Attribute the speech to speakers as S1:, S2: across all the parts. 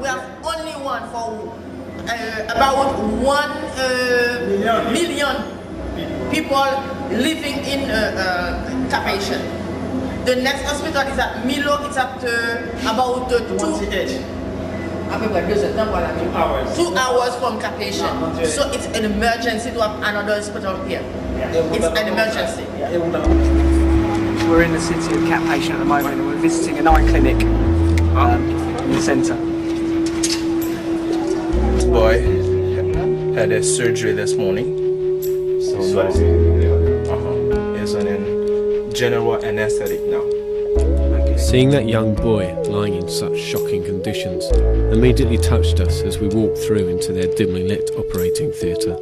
S1: We have only one for about 1 million people living in Cap-Hatien. The next hospital is at Milo. It's at about 2 hours from Cap-Hatien. So it's an emergency to have another hospital here. It's an emergency.
S2: We're in the city of Cap-Hatien at the moment and we're visiting an eye clinic in the centre.
S3: This boy had a surgery this morning. So he's on general anesthetic now.
S4: Seeing that young boy lying in such shocking conditions immediately touched us as we walked through into their dimly lit operating theatre.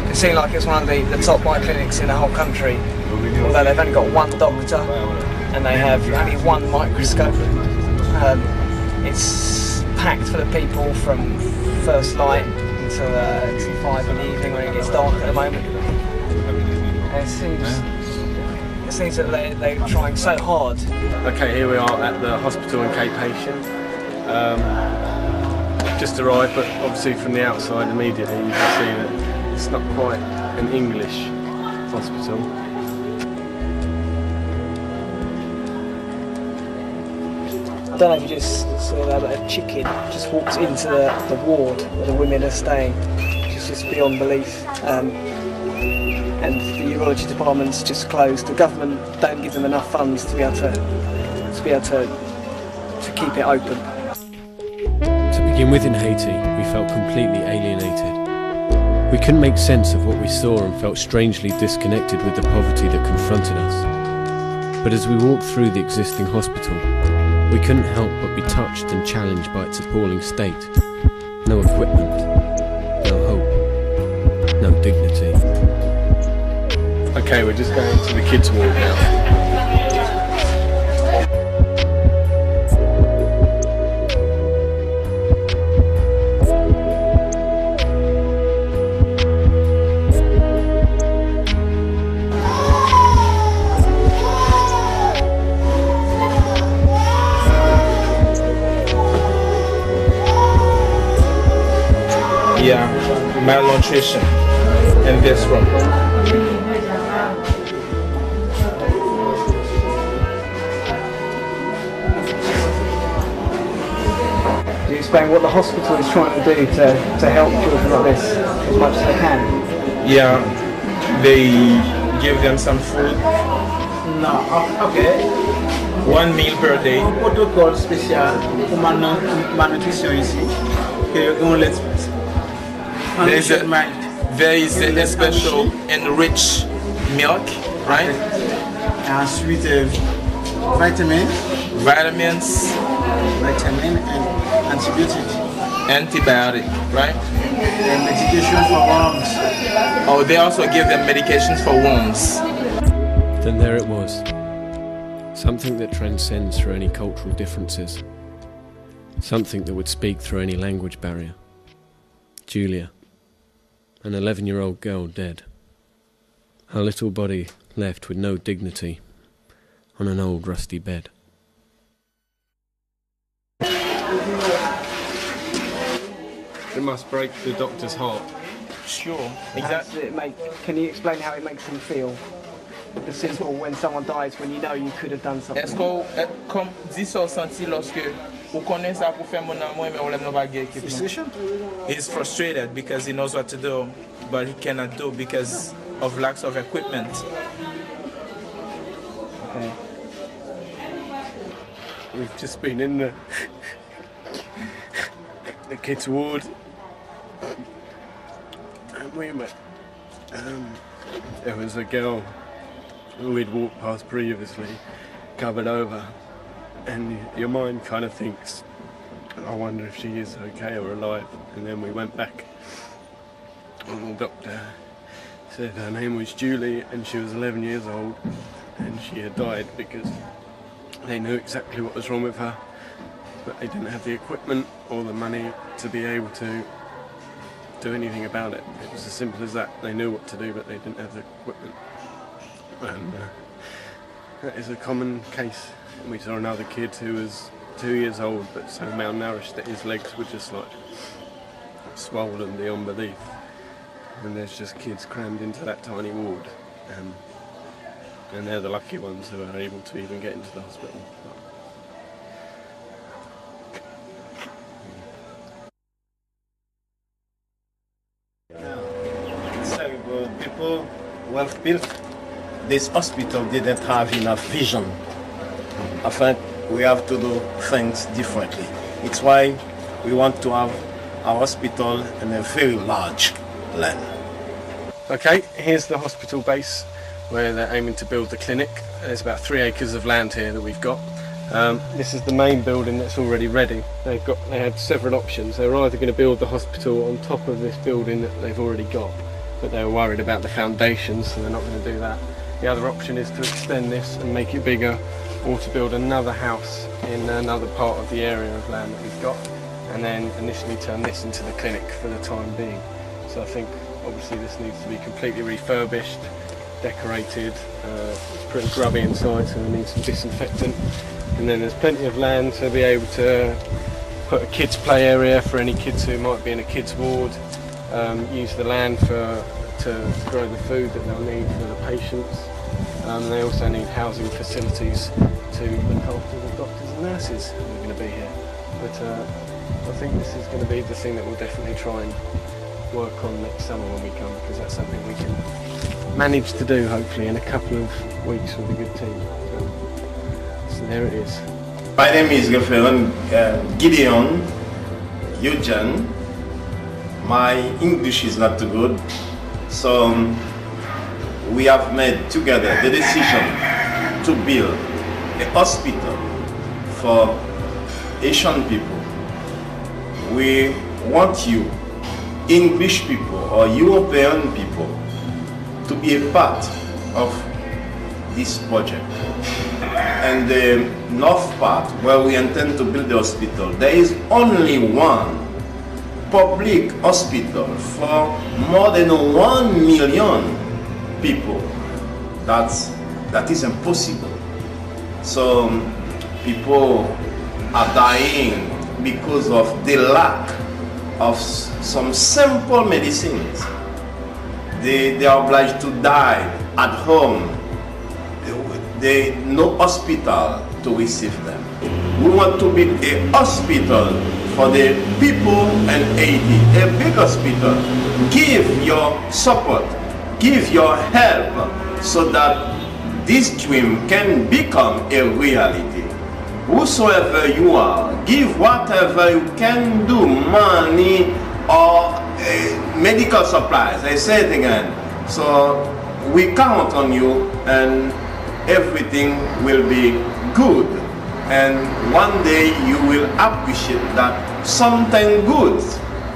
S2: It seemed like it's one of the top eye clinics in the whole country, although they've only got one doctor and they have only one microscope. It's packed full of people from first light until 5 in the evening when it gets dark at the moment. And it seems that they're trying so hard.
S4: Okay, here we are at the hospital in Cap-Hatien. Just arrived, but obviously from the outside immediately you can see that it's not quite an English hospital.
S2: I don't know if you just saw that, but a chicken just walked into the ward where the women are staying, which is just beyond belief. And the urology department's just closed. The government don't give them enough funds to be able to keep it open.
S4: To begin with in Haiti, we felt completely alienated. We couldn't make sense of what we saw and felt strangely disconnected with the poverty that confronted us. But as we walked through the existing hospital, we couldn't help but be touched and challenged by its appalling state. No equipment, no hope, no dignity.
S5: Okay, we're just going to the kids' ward now.
S3: Yeah, malnutrition in this room.
S2: Do you explain what the hospital is trying to do to help children like this as much as they can?
S3: Yeah, they give them some food.
S6: No, okay.
S3: 1 meal per day.
S6: Un protocole spécial pour malnutrition ici.
S3: There is a special enriched milk, right?
S6: Ensuite, vitamins and
S3: antibiotic, right?
S6: And medication for worms.
S3: Oh, they also give them medications for wounds.
S4: Then there it was. Something that transcends through any cultural differences. Something that would speak through any language barrier. Julia, an 11-year-old girl dead. Her little body left with no dignity on an old rusty bed.
S5: It must break the doctor's heart.
S3: Sure,
S2: Exactly. Can you explain how it makes them feel? The simple, when someone dies, when you know you could have done something.
S3: Est-ce que comme dit ça senti lorsque vous connaissez ça pour faire mon amour mais on l'aime pas gagner
S6: Frustration.
S3: He's frustrated because he knows what to do, but he cannot do because of lack of equipment.
S2: Okay.
S5: We've just been in the kids' ward, and we met. There was a girl who we'd walked past previously, covered over, and your mind kind of thinks, I wonder if she is okay or alive. And then we went back, and the doctor said her name was Julie and she was 11 years old and she had died because they knew exactly what was wrong with her, but they didn't have the equipment or the money to be able to do anything about it. It was as simple as that. They knew what to do, but they didn't have the equipment. And That is a common case. We saw another kid who was 2 years old but so malnourished that his legs were just like swollen beyond belief. And there's just kids crammed into that tiny ward. And they're the lucky ones who are able to even get into the hospital.
S7: It's terrible. People well built. This hospital didn't have enough vision. I think we have to do things differently. It's why we want to have our hospital in a very large land.
S5: Okay, here's the hospital base where they're aiming to build the clinic. There's about 3 acres of land here that we've got. This is the main building that's already ready. They had several options. They were either going to build the hospital on top of this building that they've already got, but they were worried about the foundations, so they're not going to do that. The other option is to extend this and make it bigger, or to build another house in another part of the area of land that we've got, and then initially turn this into the clinic for the time being. So I think obviously this needs to be completely refurbished, decorated. It's pretty grubby inside, so we need some disinfectant. And then there's plenty of land to be able to put a kids play area for any kids who might be in a kids ward, use the land to grow the food that they'll need for the patients. They also need housing facilities to look after the doctors and nurses who are going to be here. But I think this is going to be the thing that we'll definitely try and work on next summer when we come, because that's something we can manage to do hopefully in a couple of weeks with a good team. So there it is.
S7: My name is Reverend Gideon Eugene. My English is not too good, so we have made together the decision to build a hospital for Haitian people. We want you, English people or European people, to be a part of this project. And the north part, where we intend to build the hospital, there is only one public hospital for more than 1 million people. That is impossible. So people are dying because of the lack of some simple medicines. They are obliged to die at home. No hospital to receive them. We want to build a hospital for the people in Haiti, a big hospital. Give your support, give your help, so that this dream can become a reality. Whosoever you are, give whatever you can do, money or medical supplies. I say it again. So we count on you, and everything will be good. And one day you will appreciate that something good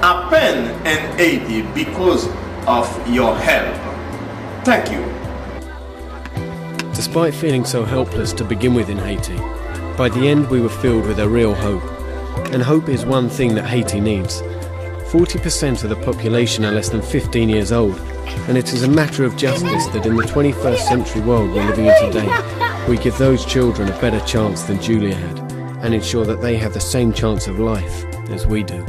S7: happened in Haiti because of your help. Thank you.
S4: Despite feeling so helpless to begin with in Haiti, by the end we were filled with a real hope. And hope is one thing that Haiti needs. 40% of the population are less than 15 years old, and it is a matter of justice that in the 21st century world we're living in today, we give those children a better chance than Julia had, and ensure that they have the same chance of life as we do.